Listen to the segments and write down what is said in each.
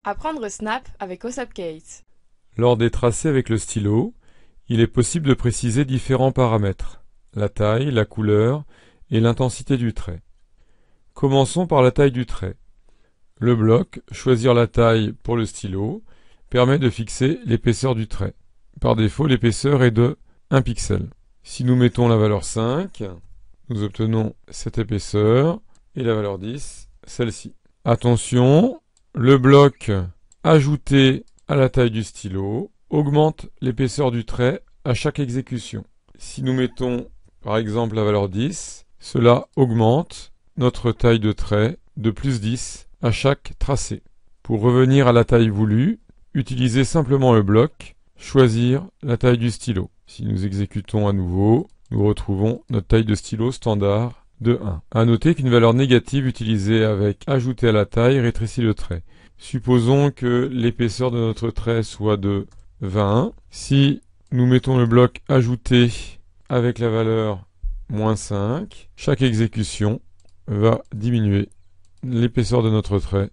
Apprendre Snap avec OSAPCase. Lors des tracés avec le stylo, il est possible de préciser différents paramètres, la taille, la couleur et l'intensité du trait. Commençons par la taille du trait. Le bloc, choisir la taille pour le stylo, permet de fixer l'épaisseur du trait. Par défaut, l'épaisseur est de 1 pixel. Si nous mettons la valeur 5, nous obtenons cette épaisseur et la valeur 10, celle-ci. Attention, le bloc ajouté à la taille du stylo augmente l'épaisseur du trait à chaque exécution. Si nous mettons par exemple la valeur 10, cela augmente notre taille de trait de plus 10 à chaque tracé. Pour revenir à la taille voulue, utilisez simplement le bloc, choisir la taille du stylo. Si nous exécutons à nouveau, nous retrouvons notre taille de stylo standard de 1. À noter qu'une valeur négative utilisée avec ajouter à la taille rétrécit le trait. Supposons que l'épaisseur de notre trait soit de 20. Si nous mettons le bloc ajouté avec la valeur moins 5, chaque exécution va diminuer l'épaisseur de notre trait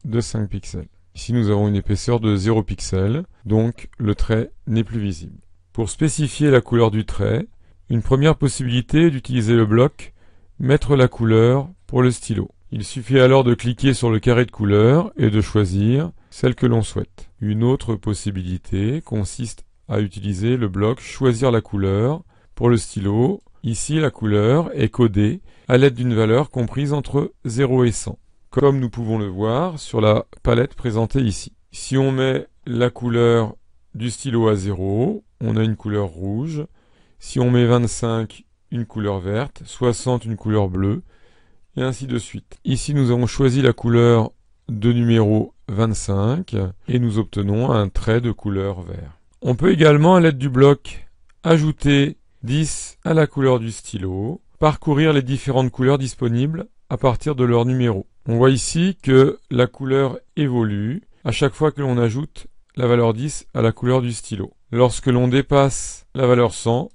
de 5 pixels. Ici nous avons une épaisseur de 0 pixels, donc le trait n'est plus visible. Pour spécifier la couleur du trait, une première possibilité est d'utiliser le bloc mettre la couleur pour le stylo. Il suffit alors de cliquer sur le carré de couleur et de choisir celle que l'on souhaite. Une autre possibilité consiste à utiliser le bloc choisir la couleur pour le stylo. Ici la couleur est codée à l'aide d'une valeur comprise entre 0 et 100, comme nous pouvons le voir sur la palette présentée ici. Si on met la couleur du stylo à 0, on a une couleur rouge. Si on met 25, une couleur verte, 60, une couleur bleue, et ainsi de suite. Ici, nous avons choisi la couleur de numéro 25, et nous obtenons un trait de couleur vert. On peut également, à l'aide du bloc, ajouter 10 à la couleur du stylo, parcourir les différentes couleurs disponibles à partir de leur numéro. On voit ici que la couleur évolue à chaque fois que l'on ajoute la valeur 10 à la couleur du stylo. Lorsque l'on dépasse la valeur 100,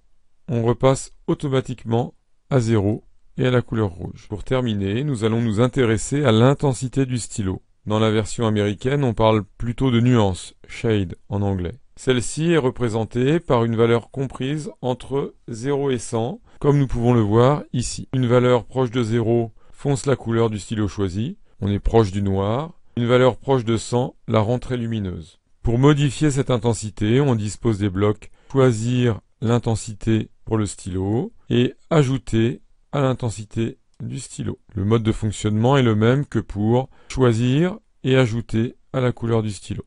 on repasse automatiquement à 0 et à la couleur rouge. Pour terminer, nous allons nous intéresser à l'intensité du stylo. Dans la version américaine, on parle plutôt de nuance, shade en anglais. Celle-ci est représentée par une valeur comprise entre 0 et 100, comme nous pouvons le voir ici. Une valeur proche de 0 fonce la couleur du stylo choisi, on est proche du noir. Une valeur proche de 100 la rend très lumineuse. Pour modifier cette intensité, on dispose des blocs choisir l'intensité pour le stylo et ajouter à l'intensité du stylo. Le mode de fonctionnement est le même que pour choisir et ajouter à la couleur du stylo.